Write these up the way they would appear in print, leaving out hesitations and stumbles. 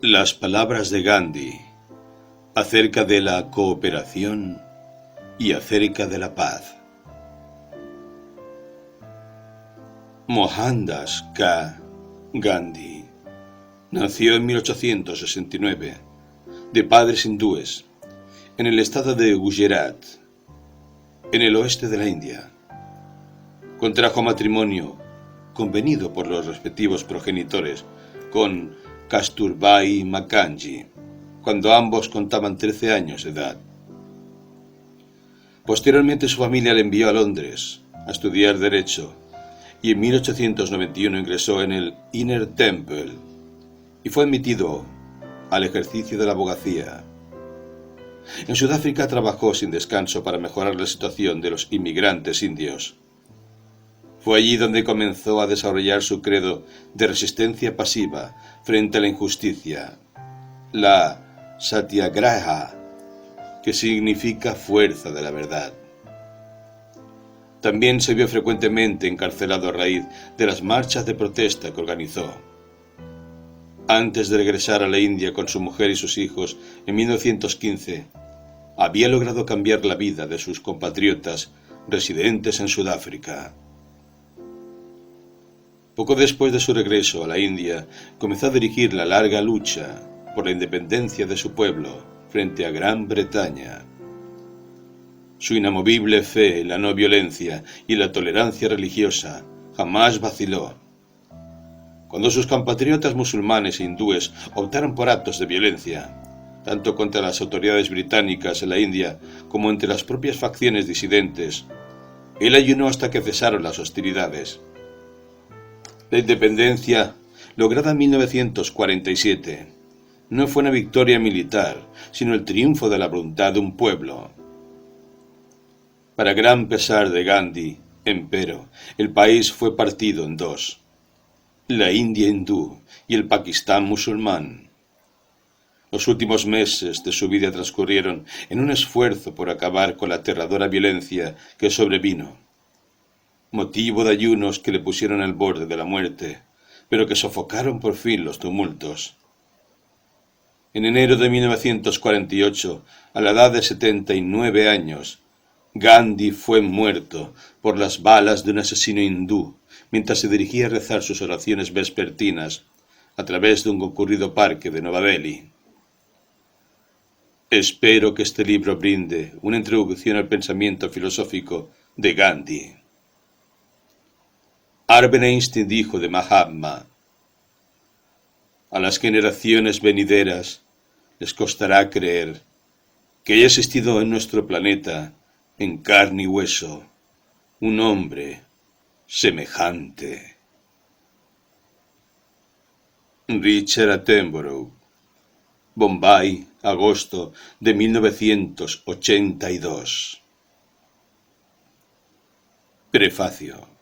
Las palabras de Gandhi acerca de la cooperación y acerca de la paz. Mohandas K. Gandhi nació en 1869 de padres hindúes en el estado de Gujarat, en el oeste de la India. Contrajo matrimonio convenido por los respectivos progenitores con Kasturbai Makanji, cuando ambos contaban 13 años de edad. Posteriormente su familia le envió a Londres a estudiar Derecho y en 1891 ingresó en el Inner Temple y fue admitido al ejercicio de la abogacía. En Sudáfrica trabajó sin descanso para mejorar la situación de los inmigrantes indios. Fue allí donde comenzó a desarrollar su credo de resistencia pasiva frente a la injusticia, la Satyagraha, que significa fuerza de la verdad. También se vio frecuentemente encarcelado a raíz de las marchas de protesta que organizó. Antes de regresar a la India con su mujer y sus hijos en 1915, había logrado cambiar la vida de sus compatriotas residentes en Sudáfrica. Poco después de su regreso a la India, comenzó a dirigir la larga lucha por la independencia de su pueblo frente a Gran Bretaña. Su inamovible fe en la no violencia y la tolerancia religiosa jamás vaciló. Cuando sus compatriotas musulmanes e hindúes optaron por actos de violencia, tanto contra las autoridades británicas en la India como entre las propias facciones disidentes, él ayunó hasta que cesaron las hostilidades. La independencia, lograda en 1947, no fue una victoria militar, sino el triunfo de la voluntad de un pueblo. Para gran pesar de Gandhi, empero, el país fue partido en dos: la India hindú y el Pakistán musulmán. Los últimos meses de su vida transcurrieron en un esfuerzo por acabar con la aterradora violencia que sobrevino, motivo de ayunos que le pusieron al borde de la muerte, pero que sofocaron por fin los tumultos. En enero de 1948, a la edad de 79 años, Gandhi fue muerto por las balas de un asesino hindú mientras se dirigía a rezar sus oraciones vespertinas a través de un concurrido parque de Nueva Delhi. Espero que este libro brinde una introducción al pensamiento filosófico de Gandhi. Albert Einstein dijo de Mahatma: a las generaciones venideras les costará creer que haya existido en nuestro planeta, en carne y hueso, un hombre semejante. Richard Attenborough, Bombay, agosto de 1982. Prefacio.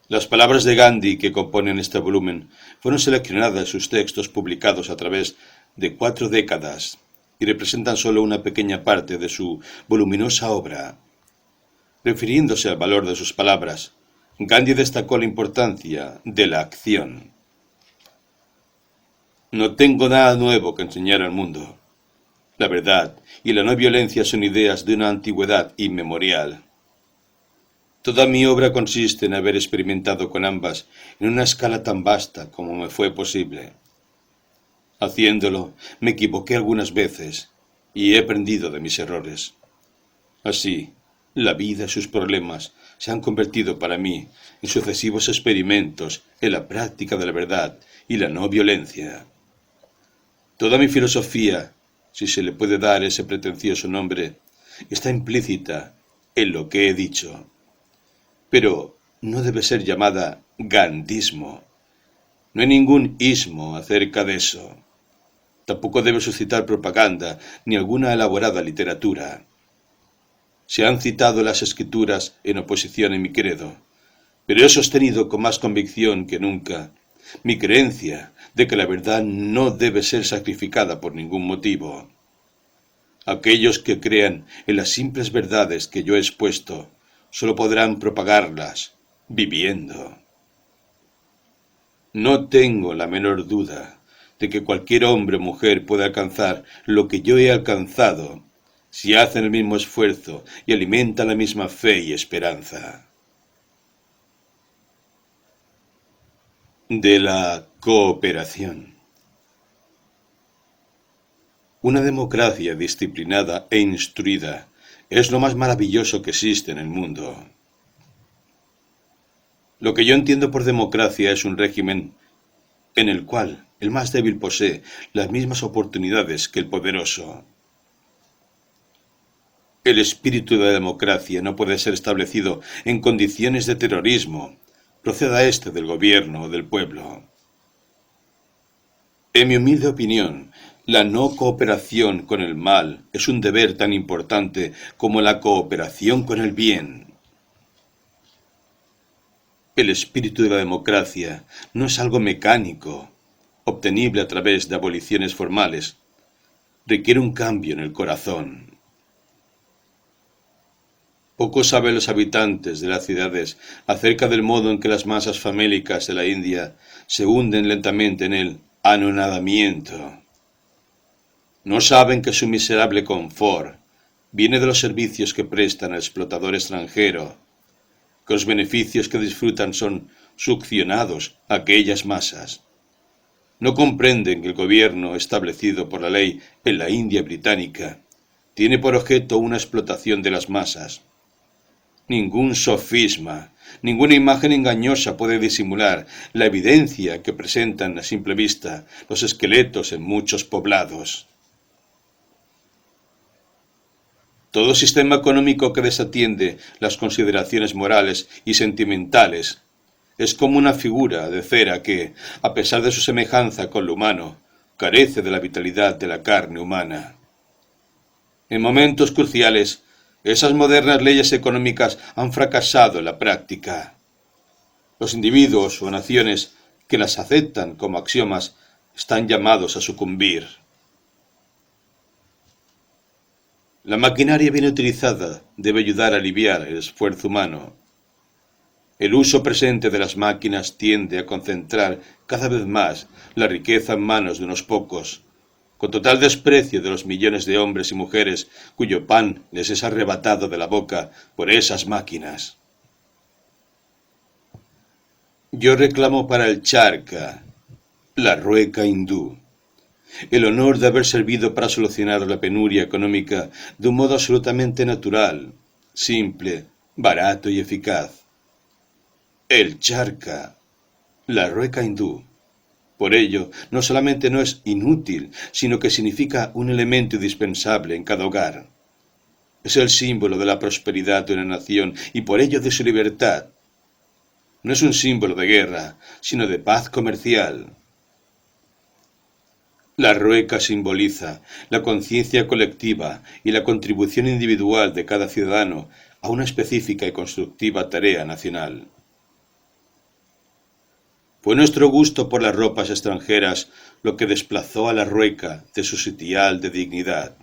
Las palabras de Gandhi que componen este volumen fueron seleccionadas de sus textos publicados a través de 4 décadas y representan solo una pequeña parte de su voluminosa obra. Refiriéndose al valor de sus palabras, Gandhi destacó la importancia de la acción. No tengo nada nuevo que enseñar al mundo. La verdad y la no violencia son ideas de una antigüedad inmemorial. Toda mi obra consiste en haber experimentado con ambas en una escala tan vasta como me fue posible. Haciéndolo, me equivoqué algunas veces y he aprendido de mis errores. Así, la vida y sus problemas se han convertido para mí en sucesivos experimentos en la práctica de la verdad y la no violencia. Toda mi filosofía, si se le puede dar ese pretencioso nombre, está implícita en lo que he dicho. Pero no debe ser llamada gandismo. No hay ningún ismo acerca de eso. Tampoco debe suscitar propaganda ni alguna elaborada literatura. Se han citado las escrituras en oposición a mi credo, pero he sostenido con más convicción que nunca mi creencia de que la verdad no debe ser sacrificada por ningún motivo. Aquellos que crean en las simples verdades que yo he expuesto solo podrán propagarlas viviendo. No tengo la menor duda de que cualquier hombre o mujer puede alcanzar lo que yo he alcanzado si hacen el mismo esfuerzo y alimentan la misma fe y esperanza. De la cooperación. Una democracia disciplinada e instruida es lo más maravilloso que existe en el mundo. Lo que yo entiendo por democracia es un régimen en el cual el más débil posee las mismas oportunidades que el poderoso. El espíritu de la democracia no puede ser establecido en condiciones de terrorismo, proceda este del gobierno o del pueblo. En mi humilde opinión, la no cooperación con el mal es un deber tan importante como la cooperación con el bien. El espíritu de la democracia no es algo mecánico, obtenible a través de aboliciones formales. Requiere un cambio en el corazón. Poco saben los habitantes de las ciudades acerca del modo en que las masas famélicas de la India se hunden lentamente en el anonadamiento. No saben que su miserable confort viene de los servicios que prestan al explotador extranjero, que los beneficios que disfrutan son succionados a aquellas masas. No comprenden que el gobierno establecido por la ley en la India británica tiene por objeto una explotación de las masas. Ningún sofisma, ninguna imagen engañosa puede disimular la evidencia que presentan a simple vista los esqueletos en muchos poblados. Todo sistema económico que desatiende las consideraciones morales y sentimentales es como una figura de cera que, a pesar de su semejanza con lo humano, carece de la vitalidad de la carne humana. En momentos cruciales, esas modernas leyes económicas han fracasado en la práctica. Los individuos o naciones que las aceptan como axiomas están llamados a sucumbir. La maquinaria bien utilizada debe ayudar a aliviar el esfuerzo humano. El uso presente de las máquinas tiende a concentrar cada vez más la riqueza en manos de unos pocos, con total desprecio de los millones de hombres y mujeres cuyo pan les es arrebatado de la boca por esas máquinas. Yo reclamo para el Charca, la rueca hindú, el honor de haber servido para solucionar la penuria económica de un modo absolutamente natural, simple, barato y eficaz. El Charca, la rueca hindú. Por ello, no solamente no es inútil, sino que significa un elemento indispensable en cada hogar. Es el símbolo de la prosperidad de una nación y por ello de su libertad. No es un símbolo de guerra, sino de paz comercial. La rueca simboliza la conciencia colectiva y la contribución individual de cada ciudadano a una específica y constructiva tarea nacional. Fue nuestro gusto por las ropas extranjeras lo que desplazó a la rueca de su sitial de dignidad.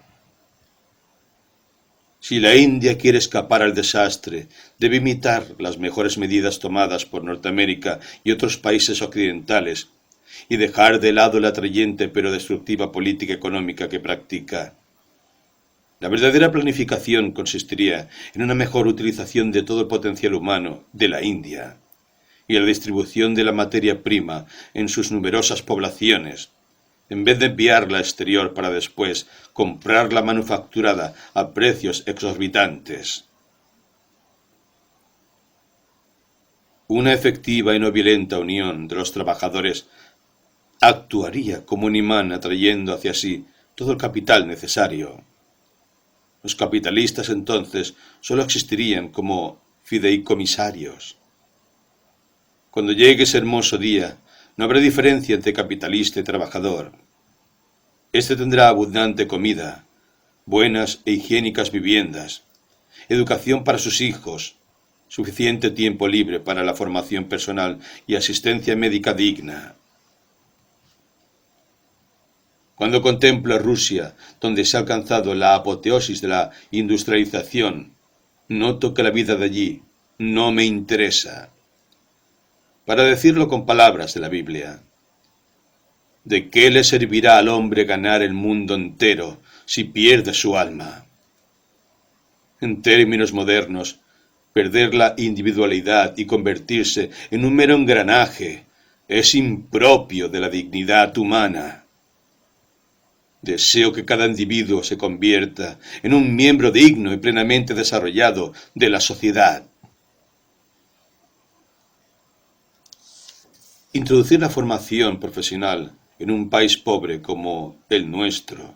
Si la India quiere escapar al desastre, debe imitar las mejores medidas tomadas por Norteamérica y otros países occidentales y dejar de lado la atrayente pero destructiva política económica que practica. La verdadera planificación consistiría en una mejor utilización de todo el potencial humano de la India y la distribución de la materia prima en sus numerosas poblaciones, en vez de enviarla al exterior para después comprarla manufacturada a precios exorbitantes. Una efectiva y no violenta unión de los trabajadores actuaría como un imán atrayendo hacia sí todo el capital necesario. Los capitalistas entonces sólo existirían como fideicomisarios. Cuando llegue ese hermoso día, no habrá diferencia entre capitalista y trabajador. Este tendrá abundante comida, buenas e higiénicas viviendas, educación para sus hijos, suficiente tiempo libre para la formación personal y asistencia médica digna. Cuando contemplo Rusia, donde se ha alcanzado la apoteosis de la industrialización, noto que la vida de allí no me interesa. Para decirlo con palabras de la Biblia, ¿De qué le servirá al hombre ganar el mundo entero si pierde su alma? En términos modernos, perder la individualidad y convertirse en un mero engranaje es impropio de la dignidad humana. Deseo que cada individuo se convierta en un miembro digno y plenamente desarrollado de la sociedad. Introducir la formación profesional en un país pobre como el nuestro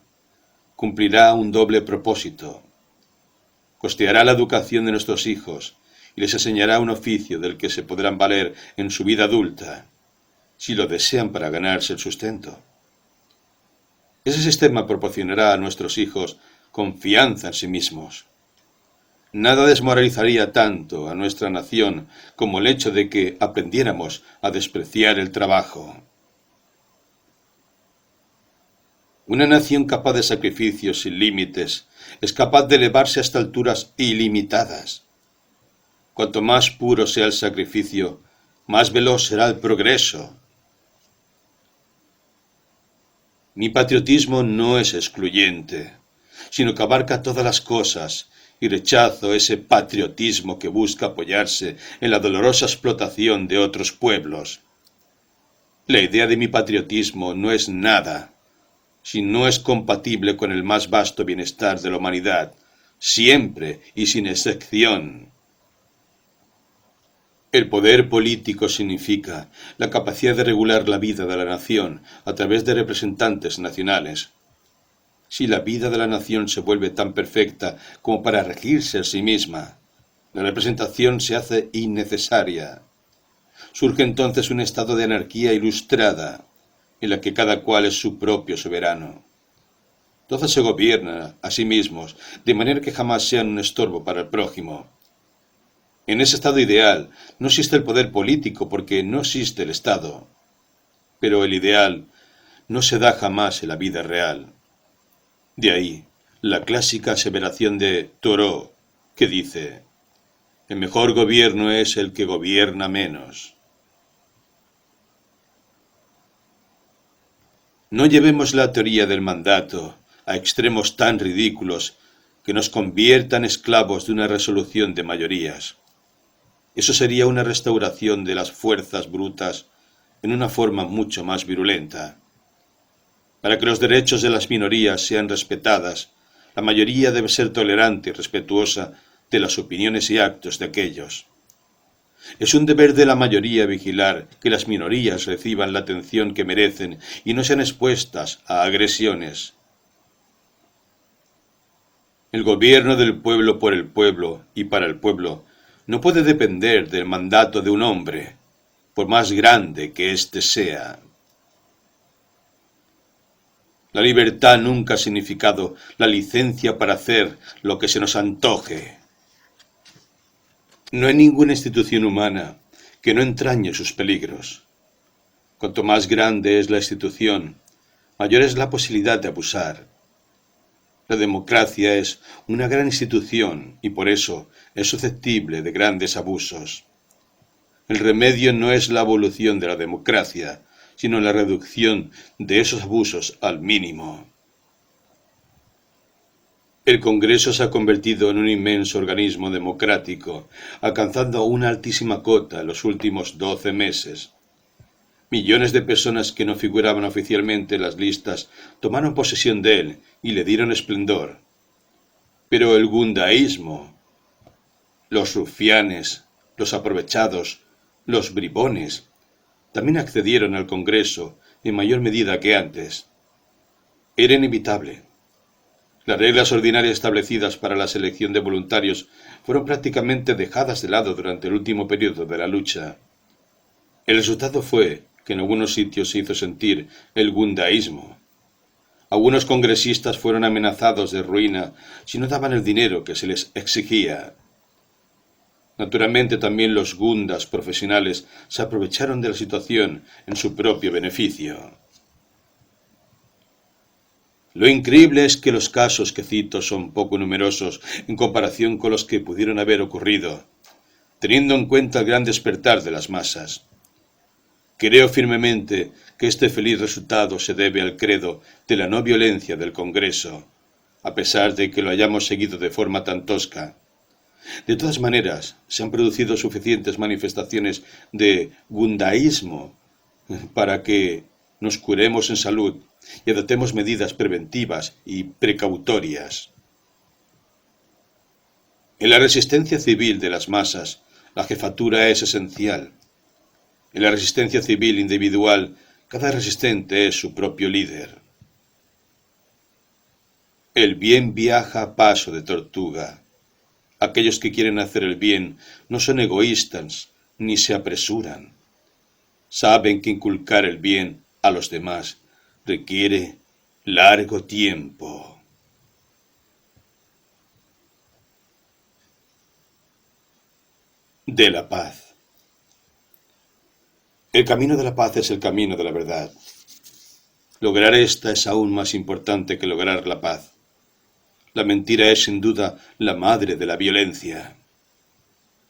cumplirá un doble propósito. Costeará la educación de nuestros hijos y les enseñará un oficio del que se podrán valer en su vida adulta, si lo desean para ganarse el sustento. Ese sistema proporcionará a nuestros hijos confianza en sí mismos. Nada desmoralizaría tanto a nuestra nación como el hecho de que aprendiéramos a despreciar el trabajo. Una nación capaz de sacrificios sin límites es capaz de elevarse hasta alturas ilimitadas. Cuanto más puro sea el sacrificio, más veloz será el progreso. Mi patriotismo no es excluyente, sino que abarca todas las cosas, y rechazo ese patriotismo que busca apoyarse en la dolorosa explotación de otros pueblos. La idea de mi patriotismo no es nada, si no es compatible con el más vasto bienestar de la humanidad, siempre y sin excepción. El poder político significa la capacidad de regular la vida de la nación a través de representantes nacionales. Si la vida de la nación se vuelve tan perfecta como para regirse a sí misma, la representación se hace innecesaria. Surge entonces un estado de anarquía ilustrada, en la que cada cual es su propio soberano. Todos se gobiernan a sí mismos, de manera que jamás sean un estorbo para el prójimo. En ese estado ideal no existe el poder político porque no existe el Estado. Pero el ideal no se da jamás en la vida real. De ahí la clásica aseveración de Thoreau, que dice: el mejor gobierno es el que gobierna menos. No llevemos la teoría del mandato a extremos tan ridículos que nos conviertan esclavos de una resolución de mayorías. Eso sería una restauración de las fuerzas brutas en una forma mucho más virulenta. Para que los derechos de las minorías sean respetadas, la mayoría debe ser tolerante y respetuosa de las opiniones y actos de aquellos. Es un deber de la mayoría vigilar que las minorías reciban la atención que merecen y no sean expuestas a agresiones. El gobierno del pueblo por el pueblo y para el pueblo no puede depender del mandato de un hombre, por más grande que éste sea. La libertad nunca ha significado la licencia para hacer lo que se nos antoje. No hay ninguna institución humana que no entrañe sus peligros. Cuanto más grande es la institución, mayor es la posibilidad de abusar. La democracia es una gran institución y por eso es susceptible de grandes abusos. El remedio no es la abolición de la democracia, sino la reducción de esos abusos al mínimo. El Congreso se ha convertido en un inmenso organismo democrático, alcanzando una altísima cota en los últimos 12 meses. Millones de personas que no figuraban oficialmente en las listas tomaron posesión de él y le dieron esplendor. Pero el gundaísmo, los rufianes, los aprovechados, los bribones, también accedieron al Congreso en mayor medida que antes. Era inevitable. Las reglas ordinarias establecidas para la selección de voluntarios fueron prácticamente dejadas de lado durante el último periodo de la lucha. El resultado fue que en algunos sitios se hizo sentir el gundaísmo. Algunos congresistas fueron amenazados de ruina si no daban el dinero que se les exigía. Naturalmente también los gundas profesionales se aprovecharon de la situación en su propio beneficio. Lo increíble es que los casos que cito son poco numerosos en comparación con los que pudieron haber ocurrido, teniendo en cuenta el gran despertar de las masas. Creo firmemente que este feliz resultado se debe al credo de la no violencia del Congreso, a pesar de que lo hayamos seguido de forma tan tosca. De todas maneras, se han producido suficientes manifestaciones de gundaísmo para que nos curemos en salud y adoptemos medidas preventivas y precautorias. En la resistencia civil de las masas, la jefatura es esencial. En la resistencia civil individual, cada resistente es su propio líder. El bien viaja a paso de tortuga. Aquellos que quieren hacer el bien no son egoístas ni se apresuran. Saben que inculcar el bien a los demás requiere largo tiempo. De la paz. El camino de la paz es el camino de la verdad. Lograr esta es aún más importante que lograr la paz. La mentira es sin duda la madre de la violencia.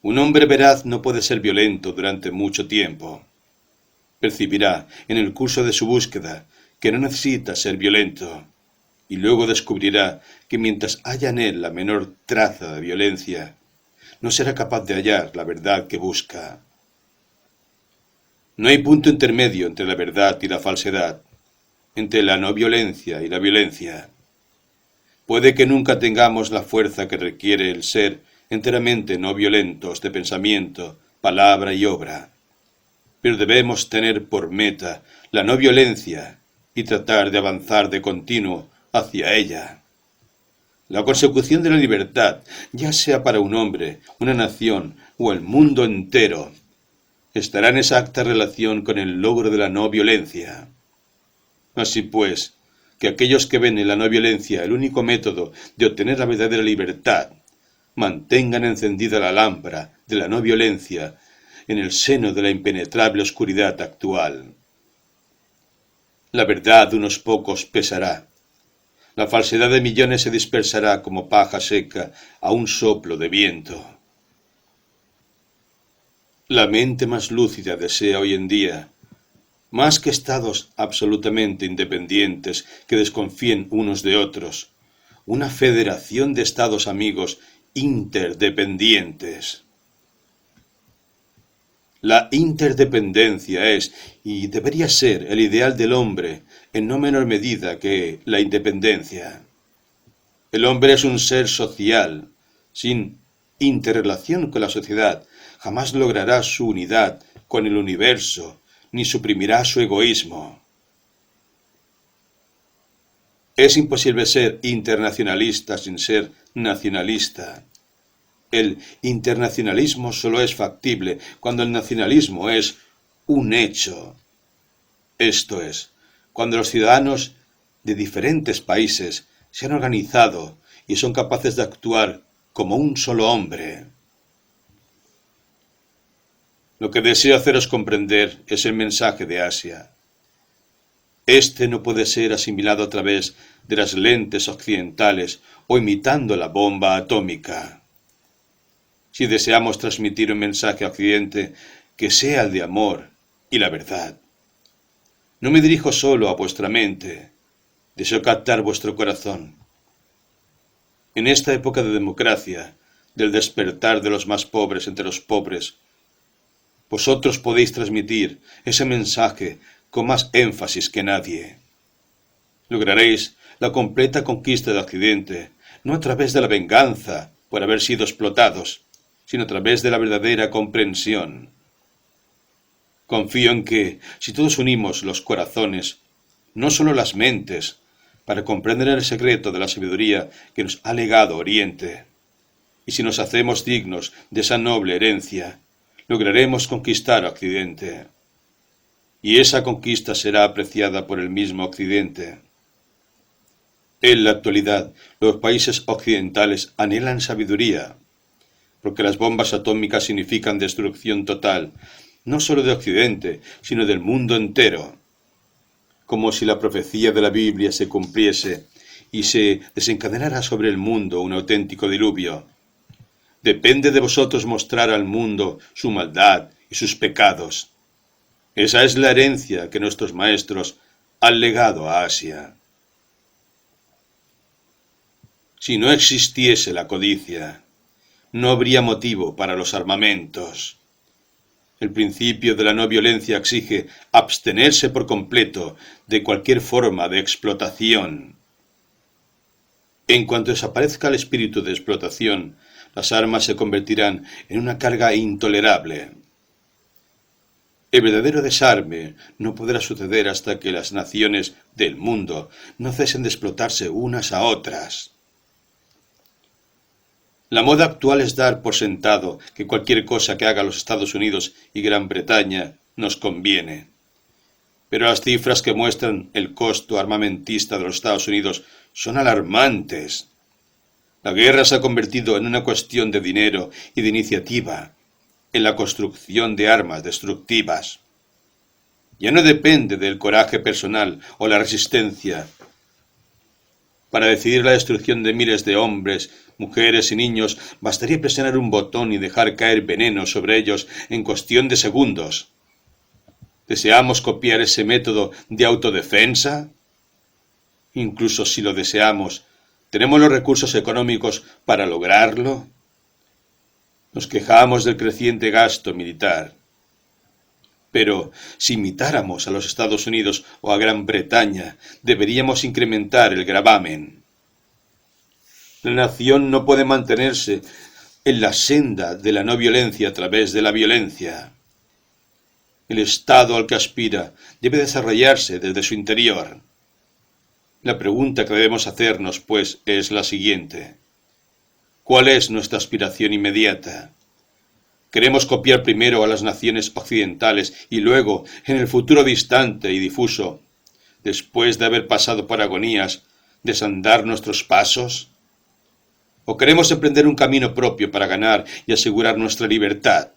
Un hombre veraz no puede ser violento durante mucho tiempo. Percibirá en el curso de su búsqueda que no necesita ser violento, y luego descubrirá que mientras haya en él la menor traza de violencia, no será capaz de hallar la verdad que busca. No hay punto intermedio entre la verdad y la falsedad, entre la no violencia y la violencia. Puede que nunca tengamos la fuerza que requiere el ser enteramente no violentos de pensamiento, palabra y obra, pero debemos tener por meta la no violencia y tratar de avanzar de continuo hacia ella. La consecución de la libertad, ya sea para un hombre, una nación o el mundo entero, estará en exacta relación con el logro de la no violencia. Así pues, que aquellos que ven en la no violencia el único método de obtener la verdadera libertad, mantengan encendida la lámpara de la no violencia en el seno de la impenetrable oscuridad actual. La verdad de unos pocos pesará. La falsedad de millones se dispersará como paja seca a un soplo de viento. La mente más lúcida desea hoy en día, más que estados absolutamente independientes que desconfíen unos de otros, una federación de estados amigos interdependientes. La interdependencia es, y debería ser, el ideal del hombre, en no menor medida que la independencia. El hombre es un ser social. Sin interrelación con la sociedad, jamás logrará su unidad con el universo, ni suprimirá su egoísmo. Es imposible ser internacionalista sin ser nacionalista. El internacionalismo solo es factible cuando el nacionalismo es un hecho. Esto es, cuando los ciudadanos de diferentes países se han organizado y son capaces de actuar como un solo hombre. Lo que deseo haceros comprender es el mensaje de Asia. Este no puede ser asimilado a través de las lentes occidentales o imitando la bomba atómica. Si deseamos transmitir un mensaje a Occidente, que sea el de amor y la verdad. No me dirijo solo a vuestra mente, deseo captar vuestro corazón. En esta época de democracia, del despertar de los más pobres entre los pobres, vosotros podéis transmitir ese mensaje con más énfasis que nadie. Lograréis la completa conquista de Occidente, no a través de la venganza por haber sido explotados, sino a través de la verdadera comprensión. Confío en que, si todos unimos los corazones, no solo las mentes, para comprender el secreto de la sabiduría que nos ha legado Oriente, y si nos hacemos dignos de esa noble herencia, lograremos conquistar Occidente. Y esa conquista será apreciada por el mismo Occidente. En la actualidad, los países occidentales anhelan sabiduría, porque las bombas atómicas significan destrucción total, no solo de Occidente, sino del mundo entero. Como si la profecía de la Biblia se cumpliese y se desencadenara sobre el mundo un auténtico diluvio. Depende de vosotros mostrar al mundo su maldad y sus pecados. Esa es la herencia que nuestros maestros han legado a Asia. Si no existiese la codicia, no habría motivo para los armamentos. El principio de la no violencia exige abstenerse por completo de cualquier forma de explotación. En cuanto desaparezca el espíritu de explotación, las armas se convertirán en una carga intolerable. El verdadero desarme no podrá suceder hasta que las naciones del mundo no cesen de explotarse unas a otras. La moda actual es dar por sentado que cualquier cosa que hagan los Estados Unidos y Gran Bretaña nos conviene. Pero las cifras que muestran el costo armamentista de los Estados Unidos son alarmantes. La guerra se ha convertido en una cuestión de dinero y de iniciativa, en la construcción de armas destructivas. Ya no depende del coraje personal o la resistencia. Para decidir la destrucción de miles de hombres, mujeres y niños, bastaría presionar un botón y dejar caer veneno sobre ellos en cuestión de segundos. ¿Deseamos copiar ese método de autodefensa? Incluso si lo deseamos, ¿tenemos los recursos económicos para lograrlo? Nos quejamos del creciente gasto militar. Pero si imitáramos a los Estados Unidos o a Gran Bretaña, deberíamos incrementar el gravamen. La nación no puede mantenerse en la senda de la no violencia a través de la violencia. El estado al que aspira debe desarrollarse desde su interior. La pregunta que debemos hacernos, pues, es la siguiente. ¿Cuál es nuestra aspiración inmediata? ¿Queremos copiar primero a las naciones occidentales y luego, en el futuro distante y difuso, después de haber pasado por agonías, desandar nuestros pasos? ¿O queremos emprender un camino propio para ganar y asegurar nuestra libertad?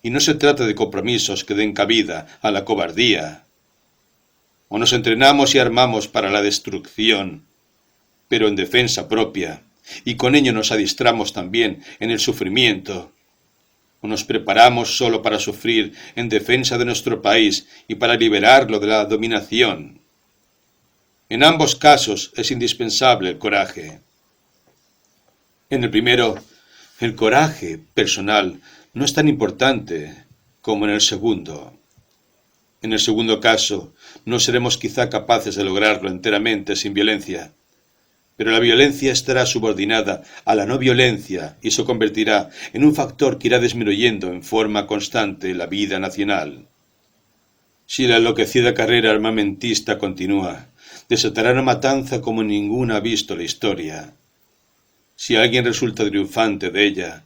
Y no se trata de compromisos que den cabida a la cobardía. O nos entrenamos y armamos para la destrucción, pero en defensa propia, y con ello nos adiestramos también en el sufrimiento. O nos preparamos solo para sufrir en defensa de nuestro país y para liberarlo de la dominación. En ambos casos es indispensable el coraje. En el primero, el coraje personal no es tan importante como en el segundo. En el segundo caso, no seremos quizá capaces de lograrlo enteramente sin violencia. Pero la violencia estará subordinada a la no violencia y se convertirá en un factor que irá disminuyendo en forma constante la vida nacional. Si la enloquecida carrera armamentista continúa, desatará una matanza como ninguna ha visto la historia. Si alguien resulta triunfante de ella,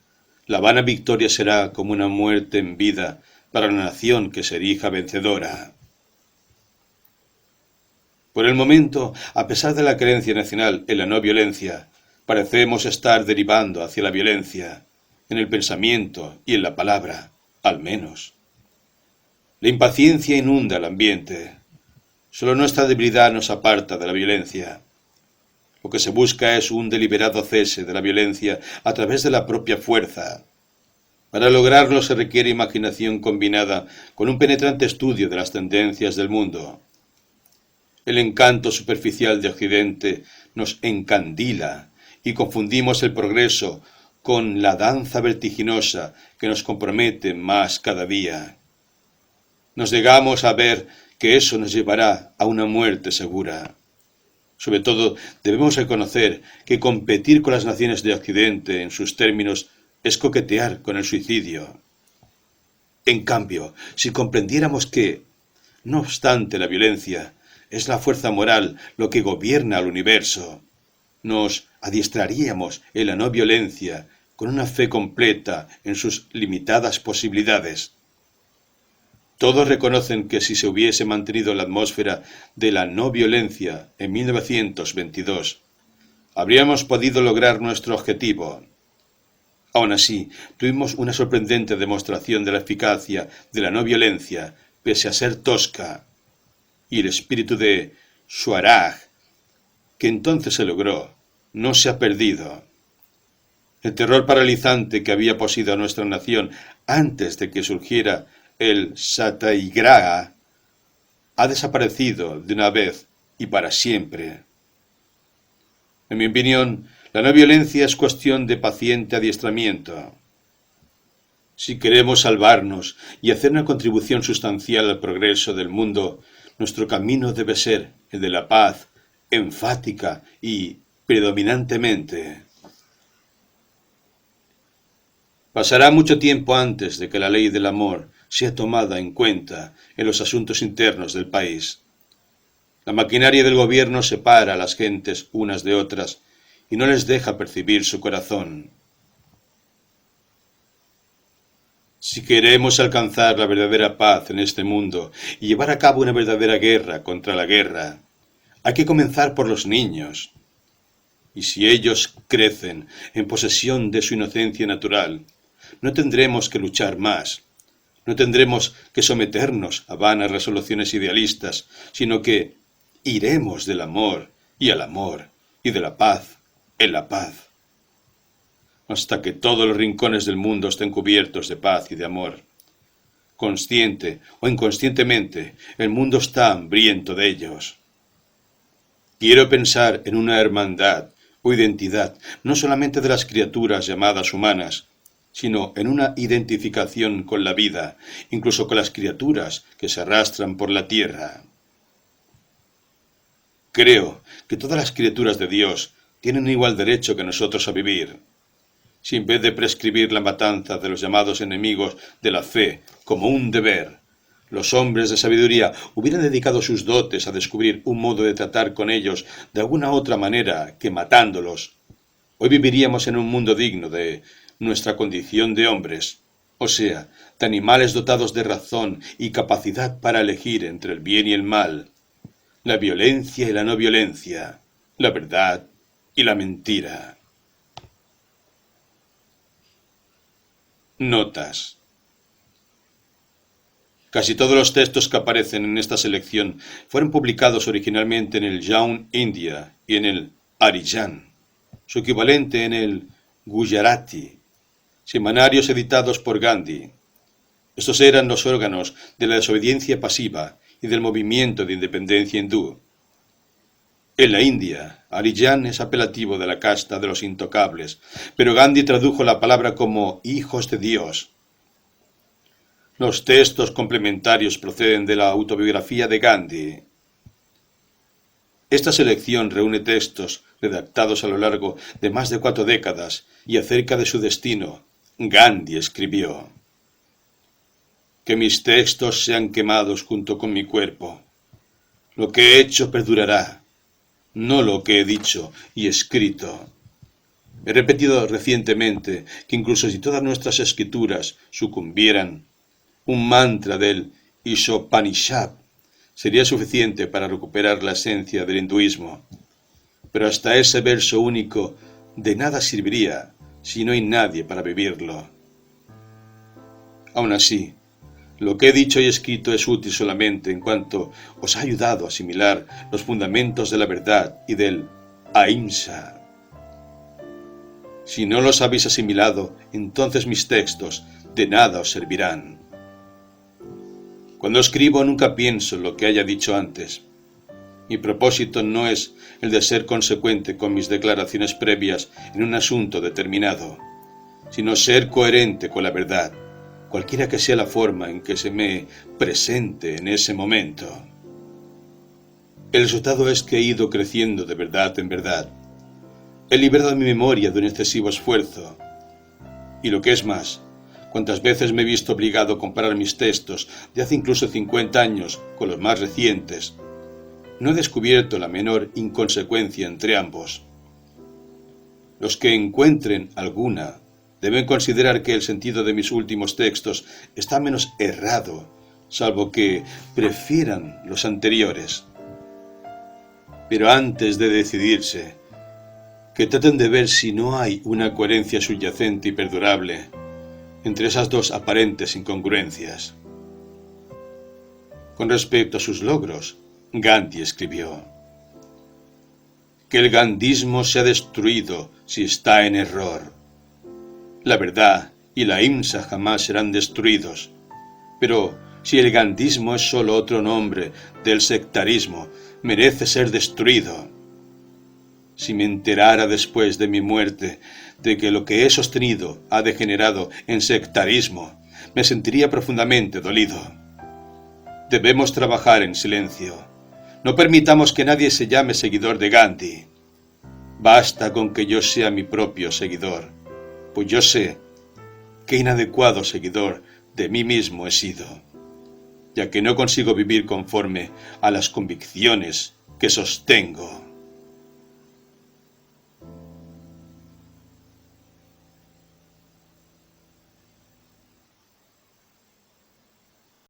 la vana victoria será como una muerte en vida para la nación que se erija vencedora. Por el momento, a pesar de la creencia nacional en la no violencia, parecemos estar derivando hacia la violencia, en el pensamiento y en la palabra, al menos. La impaciencia inunda el ambiente. Solo nuestra debilidad nos aparta de la violencia. Lo que se busca es un deliberado cese de la violencia a través de la propia fuerza. Para lograrlo se requiere imaginación combinada con un penetrante estudio de las tendencias del mundo. El encanto superficial de Occidente nos encandila y confundimos el progreso con la danza vertiginosa que nos compromete más cada día. Nos negamos a ver que eso nos llevará a una muerte segura. Sobre todo, debemos reconocer que competir con las naciones de Occidente en sus términos es coquetear con el suicidio. En cambio, si comprendiéramos que, no obstante la violencia, es la fuerza moral lo que gobierna al universo, nos adiestraríamos en la no violencia con una fe completa en sus limitadas posibilidades. Todos reconocen que si se hubiese mantenido la atmósfera de la no violencia en 1922, habríamos podido lograr nuestro objetivo. Aún así, tuvimos una sorprendente demostración de la eficacia de la no violencia, pese a ser tosca, y el espíritu de Swaraj, que entonces se logró, no se ha perdido. El terror paralizante que había poseído a nuestra nación antes de que surgiera el satyagraha, ha desaparecido de una vez y para siempre. En mi opinión, la no violencia es cuestión de paciente adiestramiento. Si queremos salvarnos y hacer una contribución sustancial al progreso del mundo, nuestro camino debe ser el de la paz, enfática y predominantemente. Pasará mucho tiempo antes de que la ley del amor sea tomada en cuenta en los asuntos internos del país. La maquinaria del gobierno separa a las gentes unas de otras y no les deja percibir su corazón. Si queremos alcanzar la verdadera paz en este mundo y llevar a cabo una verdadera guerra contra la guerra, hay que comenzar por los niños. Y si ellos crecen en posesión de su inocencia natural, no tendremos que luchar más, no tendremos que someternos a vanas resoluciones idealistas, sino que iremos del amor y al amor y de la paz en la paz, hasta que todos los rincones del mundo estén cubiertos de paz y de amor. Consciente o inconscientemente, el mundo está hambriento de ellos. Quiero pensar en una hermandad o identidad, no solamente de las criaturas llamadas humanas, sino en una identificación con la vida, incluso con las criaturas que se arrastran por la tierra. Creo que todas las criaturas de Dios tienen igual derecho que nosotros a vivir. Si en vez de prescribir la matanza de los llamados enemigos de la fe como un deber, los hombres de sabiduría hubieran dedicado sus dotes a descubrir un modo de tratar con ellos de alguna otra manera que matándolos, hoy viviríamos en un mundo digno de nuestra condición de hombres, o sea, de animales dotados de razón y capacidad para elegir entre el bien y el mal, la violencia y la no violencia, la verdad y la mentira. Notas. Casi todos los textos que aparecen en esta selección fueron publicados originalmente en el Young India y en el Arijan, su equivalente en el Gujarati, semanarios editados por Gandhi. Estos eran los órganos de la desobediencia pasiva y del movimiento de independencia hindú. En la India, Arijan es apelativo de la casta de los intocables, pero Gandhi tradujo la palabra como hijos de Dios. Los textos complementarios proceden de la autobiografía de Gandhi. Esta selección reúne textos redactados a lo largo de más de 4 décadas y acerca de su destino. Gandhi escribió: que mis textos sean quemados junto con mi cuerpo. Lo que he hecho perdurará, no lo que he dicho y escrito. He repetido recientemente que incluso si todas nuestras escrituras sucumbieran, un mantra del Ishopanishad sería suficiente para recuperar la esencia del hinduismo. Pero hasta ese verso único de nada serviría si no hay nadie para vivirlo. Aún así, lo que he dicho y escrito es útil solamente en cuanto os ha ayudado a asimilar los fundamentos de la verdad y del Ahimsa. Si no los habéis asimilado, entonces mis textos de nada os servirán. Cuando escribo nunca pienso en lo que haya dicho antes. Mi propósito no es el de ser consecuente con mis declaraciones previas en un asunto determinado, sino ser coherente con la verdad, cualquiera que sea la forma en que se me presente en ese momento. El resultado es que he ido creciendo de verdad en verdad. He liberado mi memoria de un excesivo esfuerzo. Y lo que es más, cuántas veces me he visto obligado a comparar mis textos de hace incluso 50 años con los más recientes, no he descubierto la menor inconsecuencia entre ambos. Los que encuentren alguna deben considerar que el sentido de mis últimos textos está menos errado, salvo que prefieran los anteriores. Pero antes de decidirse, que traten de ver si no hay una coherencia subyacente y perdurable entre esas dos aparentes incongruencias. Con respecto a sus logros, Gandhi escribió: que el gandhismo se ha destruido si está en error. La verdad y la ahimsa jamás serán destruidos. Pero si el gandhismo es solo otro nombre del sectarismo, merece ser destruido. Si me enterara después de mi muerte de que lo que he sostenido ha degenerado en sectarismo, me sentiría profundamente dolido. Debemos trabajar en silencio. No permitamos que nadie se llame seguidor de Gandhi. Basta con que yo sea mi propio seguidor, pues yo sé qué inadecuado seguidor de mí mismo he sido, ya que no consigo vivir conforme a las convicciones que sostengo.